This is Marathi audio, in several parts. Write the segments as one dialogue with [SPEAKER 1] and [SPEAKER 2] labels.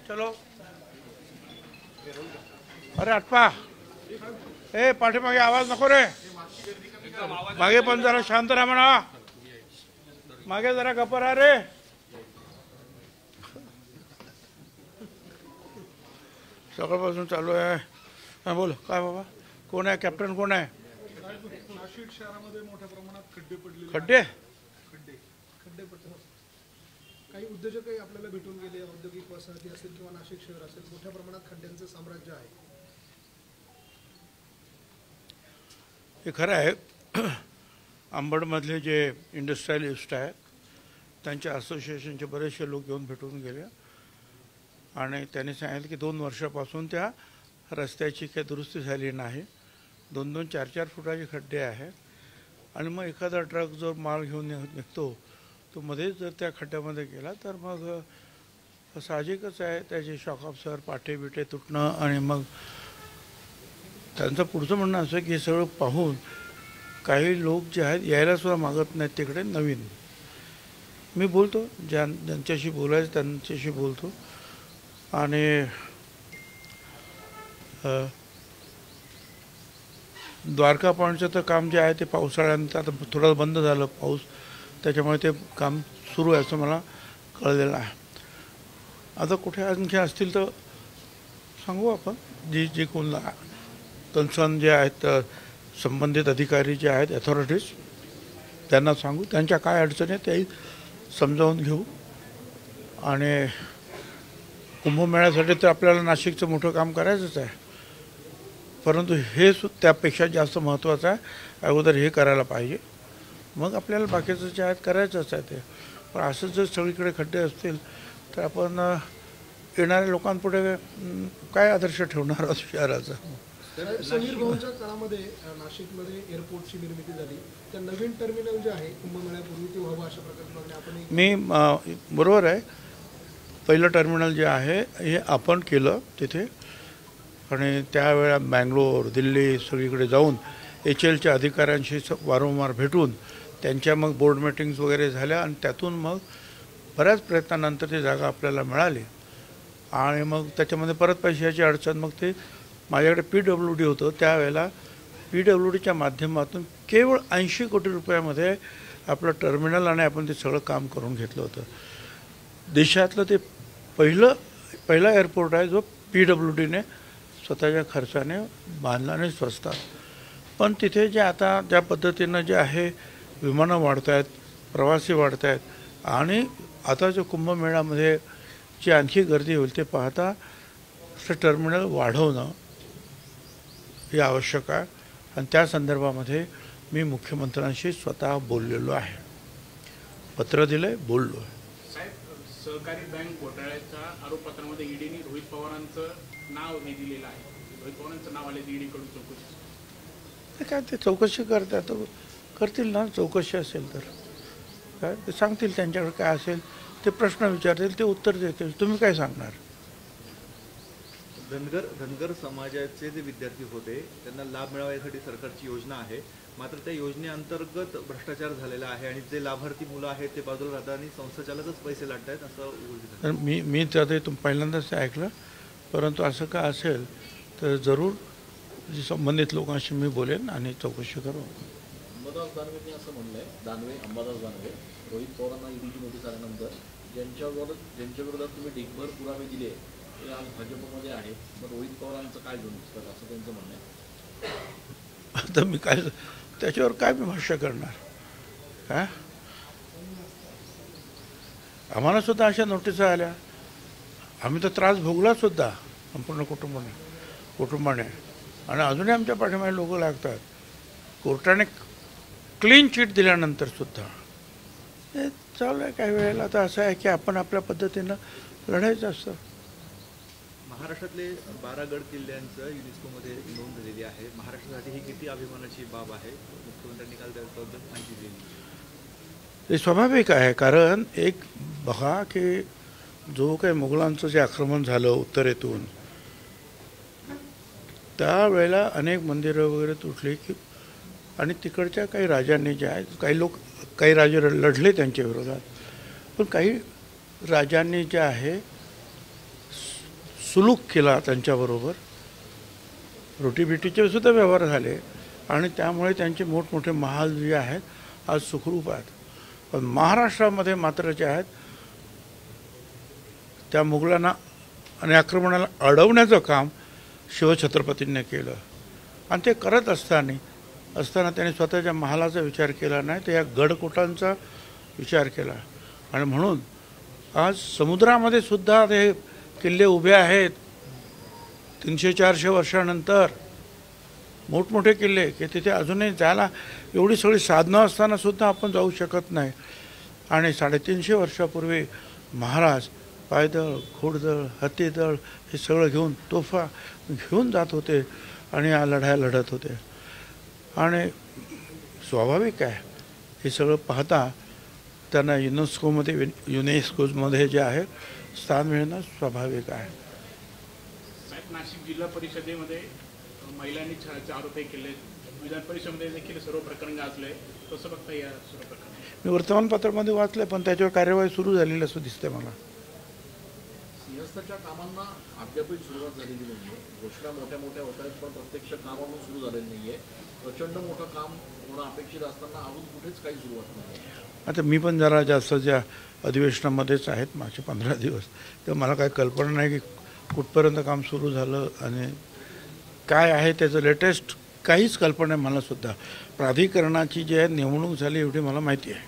[SPEAKER 1] चलो अरे आटपा ए पाठीमागे आवाज नको रे मागे पण जरा शांत राहा म्हणा मागे जरा गप्प राहा रे सकाळपासून चालू आहे हां बोल काय बाबा कोण आहे कॅप्टन कोण आहे
[SPEAKER 2] नाशिक शहरामध्ये मोठ्या प्रमाणात खड्डे पडले
[SPEAKER 1] खड्डे
[SPEAKER 2] खड्डे पडतात काही उद्योजकही आपल्याला भेटून गेले औद्योगिक वसाहती असेल किंवा नाशिक शहर असेल मोठ्या प्रमाणात खड्ड्यांचं साम्राज्य आहे
[SPEAKER 1] हे खरं आहे अंबडमधले जे इंडस्ट्रियलिस्ट आहेत त्यांच्या असोसिएशनचे बरेचसे लोक येऊन भेटून गेले आणि त्यांनी सांगितलं की 2 वर्षापासून त्या रस्त्याची काही दुरुस्ती झाली नाही 2-2, 4-4 फुटाचे खड्डे आहेत आणि मग एखादा ट्रक जर माल घेऊन निघतो तो मध्येच जर त्या खड्ड्यामध्ये गेला तर मग साहजिकच आहे त्याचे शॉक ऑब्झर्वर पाटे बिटे तुटणं आणि मग त्यांचं पुढचं म्हणणं असं की हे सगळं पाहून काही लोक जे आहेत यायला सुद्धा मागत नाहीत तिकडे नवीन मी बोलतो ज्यांच्याशी बोलायचं त्यांच्याशी बोलतो आणि द्वारका पॉईंटचं तर काम जे आहे ते पावसाळ्यानंतर आता थोडं बंद झालं पाऊस त्याच्यामुळे ते काम सुरू आहे असं मला कळलेलं आहे आता कुठे आणखी असतील तर सांगू आपण जी कोण कन्सर्न जे आहेत संबंधित अधिकारी जे आहेत अथॉरिटीज त्यांना सांगू त्यांच्या काय अडचणी आहेत त्याही समजावून घेऊ आणि कुंभमेळ्यासाठी तर आपल्याला नाशिकचं मोठं काम करायचंच आहे परंतु हे त्यापेक्षा जास्त महत्त्वाचं आहे अगोदर हे करायला पाहिजे मग आपल्याला बाकीचं जे आहेत करायचंच आहे ते पण असंच जर सगळीकडे खड्डे असतील तर आपण येणाऱ्या लोकांपुढे काय आदर्श ठेवणार आहोत शहराचा
[SPEAKER 2] समीर भाऊंच्या काळामध्ये नाशिकमध्ये एअरपोर्टची निर्मिती झाली त्या नवीन टर्मिनल जे आहे कुंभमेळ्यापूर्वी ते व्हावं अशा प्रकारची आपण
[SPEAKER 1] मी बरोबर आहे पहिलं टर्मिनल जे आहे हे आपण केलं तिथे आणि त्यावेळा बँगलोर दिल्ली सगळीकडे जाऊन HALच्या अधिकाऱ्यांशी वारंवार भेटून त्यांच्या मग बोर्ड मीटिंग्स वगैरे झाल्या आणि त्यातून मग बऱ्याच प्रयत्नानंतर ती जागा आपल्याला मिळाली आणि मग त्याच्यामध्ये परत पैशाची अडचण मग ते माझ्याकडे PWD होतं त्यावेळेला PWDच्या माध्यमातून केवळ 80 कोटी रुपयामध्ये आपलं टर्मिनल आणि आपण ते सगळं काम करून घेतलं होतं देशातलं ते पहिला एअरपोर्ट आहे जो PWDने स्वतःच्या खर्चाने बांधला आणि स्वस्तात पण तिथे जे आता ज्या पद्धतीनं जे आहे विमानं वाढत आहेत प्रवासी वाढत आहेत आणि आता जो कुंभमेळ्यामध्ये जी आणखी गर्दी होईल ते पाहता ते टर्मिनल वाढवणं हे आवश्यक आहे आणि त्या संदर्भामध्ये मी मुख्यमंत्र्यांशी स्वतः बोललेलो आहे पत्र दिलंय बोललो आहे
[SPEAKER 3] सहकारी बँक घोटाळ्याच्या आरोपपत्रामध्ये ईडीने रोहित पवारांचं नाव हे दिलेलं आहे रोहित पवारांचं नाव आले ईडीकडून चौकशी
[SPEAKER 1] काय ते चौकशी करतात करतील ना चौकशी असेल तर काय ते सांगतील त्यांच्याकडे काय असेल ते प्रश्न विचारतील ते उत्तर देतील तुम्ही काय सांगणार
[SPEAKER 4] धनगर समाजाचे जे विद्यार्थी होते त्यांना लाभ मिळावा यासाठी सरकारची योजना आहे मात्र त्या योजनेअंतर्गत भ्रष्टाचार झालेला आहे आणि जे लाभार्थी मुलं आहेत ते बाजूला राहतात आणि संस्थाचालकच पैसे लाटतात असं
[SPEAKER 1] मी तर ते पहिल्यांदाच ऐकलं परंतु असं काय असेल तर जरूर संबंधित लोकांशी मी बोलेन आणि चौकशी करू
[SPEAKER 5] अंबादास दानवेंनी असं म्हणलंय अंबादास दानवे रोहित पवारांना ईडीची नोटीस आल्यानंतर ज्यांच्या विरोधात तुम्ही ढिगभर पुरावे दिले ते आज भाजपमध्ये आहे मग रोहित पवारांचं काय घेऊन असं त्यांचं म्हणणं आहे
[SPEAKER 1] आता मी काय त्याच्यावर काय मी भाष्य करणार काय आम्हाला सुद्धा अशा नोटिसा आल्या आम्ही तर त्रास भोगला सुद्धा संपूर्ण कुटुंबाने आणि अजूनही आमच्या पाठीमागे लोक लागतात कोर्टाने क्लीन चिट दिल्यानंतर सुद्धा हे चालू आहे काही वेळेला आता असं आहे की आपण आपल्या पद्धतीनं लढायचं असतं
[SPEAKER 4] महाराष्ट्रातले 12 गड किल्ल्यांचं युनेस्कोमध्ये नोंद झालेली आहे महाराष्ट्रासाठी ही किती अभिमानाची बाब आहे मुख्यमंत्र्यांनी काल त्याबद्दल माहिती दिली
[SPEAKER 1] ते स्वाभाविक आहे कारण एक बघा की जो काही मुघलांचं जे आक्रमण झालं उत्तरेतून त्यावेळेला अनेक मंदिरं वगैरे तुटली की आणि तिकडच्या काही राजांनी जे आहेत काही राजे लढले त्यांच्या विरोधात पण काही राजांनी जे आहे सुलूक केला त्यांच्याबरोबर, रोटीबिटीचे सुद्धा व्यवहार झाले आणि त्यामुळे त्यांचे मोठमोठे महाल जे आहेत आज सुखरूप आहेत. पण महाराष्ट्रामध्ये मात्र जे आहेत त्या मुघलांना आणि आक्रमणाला अडवण्याचं काम शिवछत्रपतींनी केलं आणि ते करत असताना त्यांनी स्वतःच्या महालाचा विचार केला नाही, तर या गडकोटांचा विचार केला. आणि म्हणून आज समुद्रामध्ये सुद्धा ते किल्ले उभे आहेत 300-400 वर्षानंतर, मोठमोठे किल्ले की तिथे अजूनही जायला एवढी सगळी साधनं असताना सुद्धा आपण जाऊ शकत नाही. आणि 350 वर्षापूर्वी महाराज पायदळ, घोडदळ, हत्तीदळ हे सगळं घेऊन, तोफा घेऊन जात होते आणि या लढाया लढत होते. आणि स्वाभाविक आहे हे सगळं पाहता त्यांना युनेस्कोमध्ये जे आहे स्थान मिळणं स्वाभाविक आहे.
[SPEAKER 3] साहेब, नाशिक जिल्हा परिषदेमध्ये महिलांनी छळाचे आरोपही केले, विधान परिषदेमध्ये देखील सर्व प्रकरण गाजले, कसं बघता या सर्व प्रकरण?
[SPEAKER 1] मी वर्तमानपत्रामध्ये वाचले पण त्याच्यावर कार्यवाही सुरू झालेली असं दिसते मला.
[SPEAKER 5] सिंहस्थाच्या कामांना अद्यापही सुरुवात झालेली नाहीये. घोषणा मोठ्या मोठ्या होत आहेत पण प्रत्यक्ष काम अजून सुरू झालेलं नाहीये. प्रचंड मोठं काम होणं अपेक्षित असताना अजून कुठेच काही सुरुवात नाही.
[SPEAKER 1] आता मी पण जरा जास्तच्या अधिवेशनामध्येच आहेत माझे 15 दिवस, तर मला काही कल्पना नाही की कुठपर्यंत काम सुरू झालं आणि काय आहे त्याचं लेटेस्ट काहीच कल्पना आहे मला सुद्धा. प्राधिकरणाची जी आहे नेमणूक झाली एवढी मला माहिती आहे.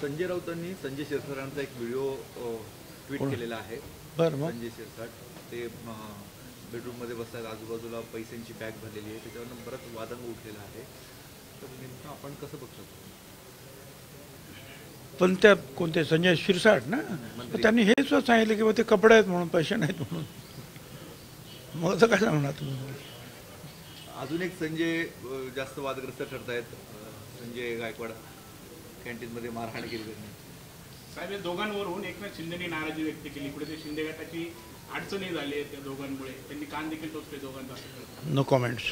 [SPEAKER 4] संजय राऊतांनी संजय शिरसाटांचा एक व्हिडिओ ट्विट केलेला आहे.
[SPEAKER 1] बरं, मग
[SPEAKER 4] संजय शिरसाट ते बेडरूममध्ये बसतात, आजूबाजूला पैशांची बॅग भरलेली आहे, त्याच्यावरनं बरंच वादंग उठलेला आहे. तर नेमकं आपण कसं बघतो?
[SPEAKER 1] पण त्या कोणते संजय शिरसाट ना, त्यांनी हेच सांगितलं की ते कपडे आहेत म्हणून, पैसे नाहीत म्हणून. मग असं काय सांगणार तुम्ही?
[SPEAKER 4] अजून एक संजय जास्त वादग्रस्त ठरतायत. संजय गायकवाड कॅन्टीनमध्ये मारहाण केली त्यांनी.
[SPEAKER 3] साहेब, या दोघांवरून एकनाथ शिंदेनी नाराजी व्यक्त केली. पुढे ते शिंदे गटाची अडचणी झाली आहे त्या दोघांमुळे, त्यांनी कान देखील टोचले दोघांचा.
[SPEAKER 1] No comments.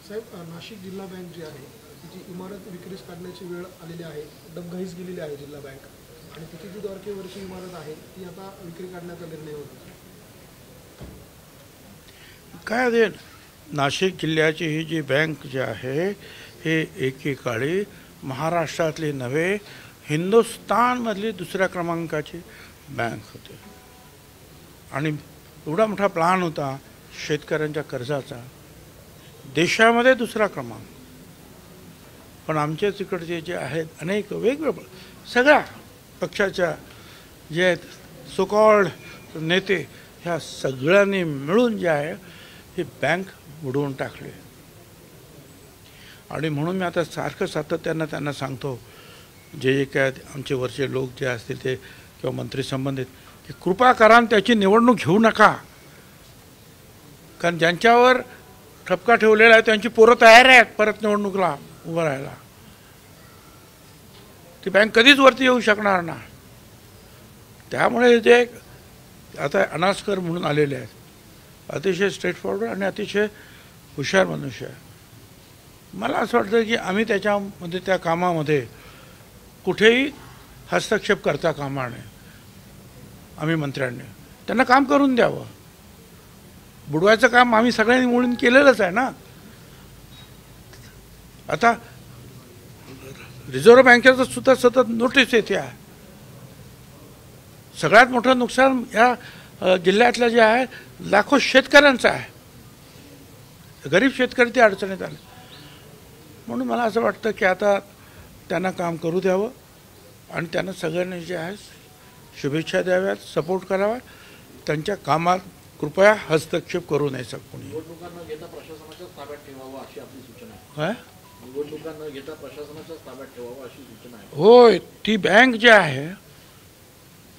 [SPEAKER 2] साहेब, नाशिक जिल्हा बँक जी आहे तिची इमारत विक्रीस काढण्याची वेळ आलेली आहे. डबघाईस गेलेली आहे जिल्हा बँक आणि तिची जी द्वारकेवरची इमारत आहे ती आता विक्री काढण्याचा निर्णय होतो.
[SPEAKER 1] काय ते नाशिक जिल्ह्याची ही जी बँक जी आहे हे एकेकाळी महाराष्ट्रातली नव्हे हिंदुस्थानमधली दुसऱ्या क्रमांकाची बँक होती आणि एवढा मोठा प्लान होता शेतकऱ्यांच्या कर्जाचा, देशामध्ये दुसरा क्रमांक. पण आमच्या तिकडचे जे आहेत अनेक वेगवेगळे सगळ्या पक्षाच्या जे आहेत सो कॉल्ड नेते ह्या सगळ्यांनी मिळून जे आहे ही बँक बुडवून टाकली. आणि म्हणून मी आता सातत्यानं त्यांना सांगतो, जे काय आमचे वरचे लोक जे असतील ते किंवा मंत्री संबंधित, की कृपा करा त्याची निवडणूक घेऊ नका. कारण ज्यांच्यावर ठपका ठेवलेला आहे त्यांची पोरं तयार आहेत परत निवडणुकीला उभं राहायला. ती बँक कधीच वरती येऊ शकणार ना. त्यामुळे जे आता अनास्कर म्हणून आलेले आहेत अतिशय स्ट्रेट फॉरवर्ड आणि अतिशय हुशार मनुष्य आहे. मला असं वाटतं की आम्ही त्याच्यामध्ये त्या कामामध्ये कुठेही हस्तक्षेप करता कामा नये. आम्ही मंत्र्यांनी त्यांना काम करून द्यावं. बुडवायचं काम आम्ही सगळ्यांनी मिळून केलेलंच आहे ना. आता रिझर्व्ह बँकेचं सुद्धा सतत नोटीस येते आहे. सगळ्यात मोठं नुकसान या जिल्ह्यातलं जे आहे लाखो शेतकऱ्यांचं आहे. गरीब शेतकरी ते अडचणीत आले. म्हणून मला असं वाटतं की आता त्यांना काम करू द्यावं आणि त्यांना सगळ्यांनी जे आहे शुभेच्छा द्याव्यात, सपोर्ट करावा. त्यांच्या कामात कृपया हस्तक्षेप करू नये कोणी.
[SPEAKER 5] निवडणुकांना घेता प्रशासनाच्याच ताब्यात ठेवावं अशी आपली सूचना आहे.
[SPEAKER 1] काय
[SPEAKER 5] निवडणुकांना घेता प्रशासनाच्याच ताब्यात ठेवावं अशी सूचना आहे.
[SPEAKER 1] होय, ती बँक जी आहे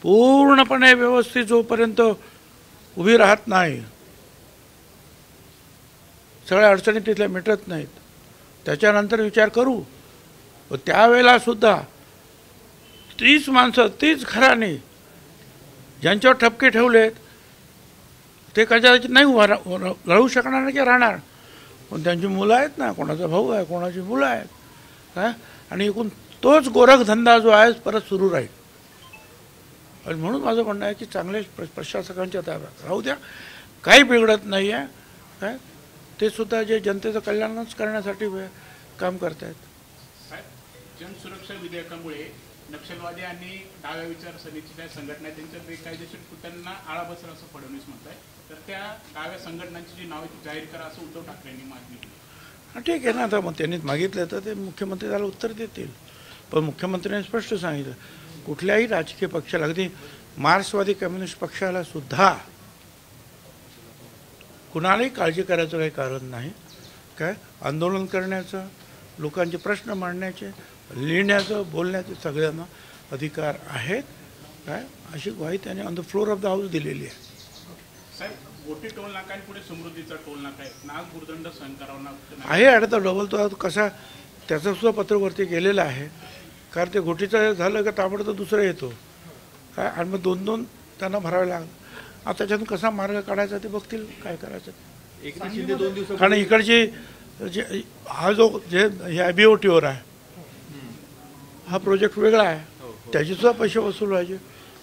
[SPEAKER 1] पूर्णपणे व्यवस्थित जोपर्यंत उभी राहत नाही, सगळ्या अडचणी तिथल्या मिटत नाहीत, त्याच्यानंतर विचार करू. व त्यावेळेला सुद्धा तीच माणसं तीच घराणी ज्यांच्यावर ठपके ठेवलेत ते कदाचित नाही उभा राहू शकणार नाही की राहणार. पण त्यांची मुलं आहेत ना, कोणाचा भाऊ आहे, कोणाची मुलं आहेत. आणि एकूण तोच गोरखधंदा जो आहे परत सुरू राहील. आणि म्हणून माझं म्हणणं आहे की चांगले प्रशासकांच्या ताब्यात राहू द्या, काही बिघडत नाही आहे काय, ते सुद्धा जे जनतेचं कल्याणच करण्यासाठी काम करतायत.
[SPEAKER 3] साहेब, जनसुरक्षा विधेयकामुळे नक्षलवादी आणि डाव्या विचारसरणीच्या ज्या संघटना आहेत त्यांच्या बेकायदेशीर कृत्यांना आळा बसेल असं फडणवीस म्हणत आहे. तर त्या डाव्या संघटनांची जी नावे ती जाहीर करा असं उद्धव ठाकरेंनी मागणी केली.
[SPEAKER 1] हां, ठीक आहे ना. आता मग त्यांनी मागितलं तर ते मुख्यमंत्री त्याला उत्तर देतील. पण मुख्यमंत्र्यांनी स्पष्ट सांगितलं कुठल्याही राजकीय पक्षाला, अगदी मार्क्सवादी कम्युनिस्ट पक्षाला सुद्धा कुणालाही काळजी करायचं काही कारण नाही. काय आंदोलन करण्याचं, लोकांचे प्रश्न मांडण्याचे, लिहिण्याचं, बोलण्याचे सगळ्यांना अधिकार आहेत. काय अशी ग्वाही त्यांनी on the floor of the house दिलेली आहे.
[SPEAKER 3] साहेब, गोटी टोल नाका आणि पुढे समृद्धीचा टोल नाका आहे, नाग भूर्दंड सहन करावा लागतो
[SPEAKER 1] आहे. आणि तो डबल तो कसा त्याचं सुद्धा पत्रवरती केलेलं आहे. कारण ते गोटीचं झालं का ताबडतोब दुसरं येतो काय, आणि मग दोन दोन त्यांना भरावे लागलं. आता त्याच्यातून कसा मार्ग काढायचा ते बघतील काय करायचं.
[SPEAKER 4] एकनाथ शिंदे 2 दिवसापूर्वी
[SPEAKER 1] कारण इकडची जे हा जो जे ह्या BOTवर आहे हा प्रोजेक्ट वेगळा आहे, त्याचे सुद्धा पैसे वसूल व्हायचे.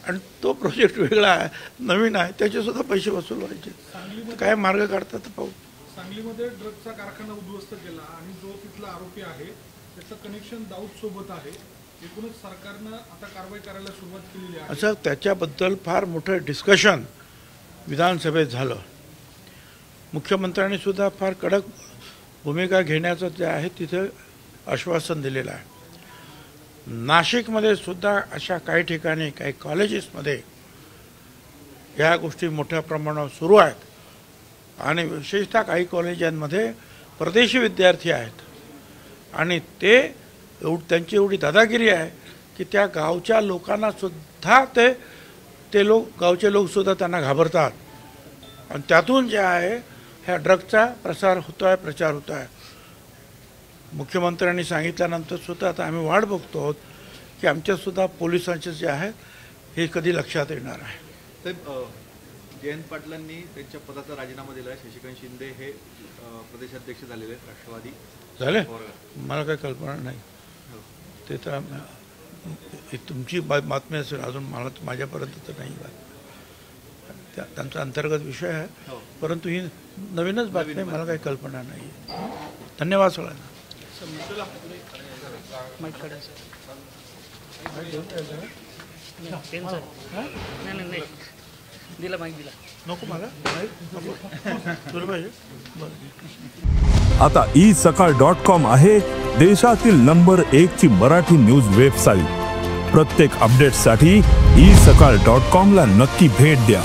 [SPEAKER 1] आणि तो प्रोजेक्ट वेगळा आहे, नवीन आहे, त्याचे सुद्धा पैसे वसूल व्हायचे. काय मार्ग काढतात पाहू.
[SPEAKER 2] सांगलीमध्ये ड्रग्जचा कारखाना उद्ध्वस्त केला आणि जो तिथला आरोपी आहे त्याचं कनेक्शन दाऊद सोबत आहे. एकूणच सरकारनं आता कारवाई करायला सुरुवात केलेली आहे.
[SPEAKER 1] असं त्याच्याबद्दल फार मोठं डिस्कशन विधानसभेत झालं. मुख्यमंत्र्यांनी सुद्धा फार कडक भूमिका घेण्याचं जे आहे तिथे आश्वासन दिलेलं आहे. नाशिकमध्ये सुद्धा अशा काही ठिकाणी काही कॉलेजेसमध्ये ह्या गोष्टी मोठ्या प्रमाणावर सुरू आहेत. आणि विशेषतः काही कॉलेजांमध्ये परदेशी विद्यार्थी आहेत आणि त्यांची एवढी दादागिरी आहे की त्या गावच्या लोकांना सुद्धा ते गावचे लोकसुद्धा त्यांना घाबरतात. आणि त्यातून जे आहे ह्या ड्रग्जचा प्रचार होतो आहे. मुख्यमंत्र्यांनी सांगितल्यानंतर सुद्धा आता आम्ही वाट बघतो आहोत की आमच्यासुद्धा पोलिसांचे जे आहे हे कधी लक्षात येणार आहे.
[SPEAKER 4] साहेब, जयंत पाटलांनी त्यांच्या पदाचा राजीनामा दिला आहे. शशिकांत शिंदे हे प्रदेशाध्यक्ष झालेले आहेत राष्ट्रवादी
[SPEAKER 1] झाले. मला काही कल्पना नाही. ते तर तुमची बातमी असेल, अजून माझ्यापर्यंत तर नाही. त्यांचा अंतर्गत विषय आहे, परंतु ही नवीनच बातमी, मला काही कल्पना नाही. धन्यवाद सगळ्यांना.
[SPEAKER 6] दिला माहिती दिला
[SPEAKER 1] नको मला तुला पाहिजे.
[SPEAKER 7] आता isakal.com आहे देशातील नंबर 1 ची मराठी न्यूज वेबसाईट. प्रत्येक अपडेटसाठी isakal.com ला नक्की भेट द्या.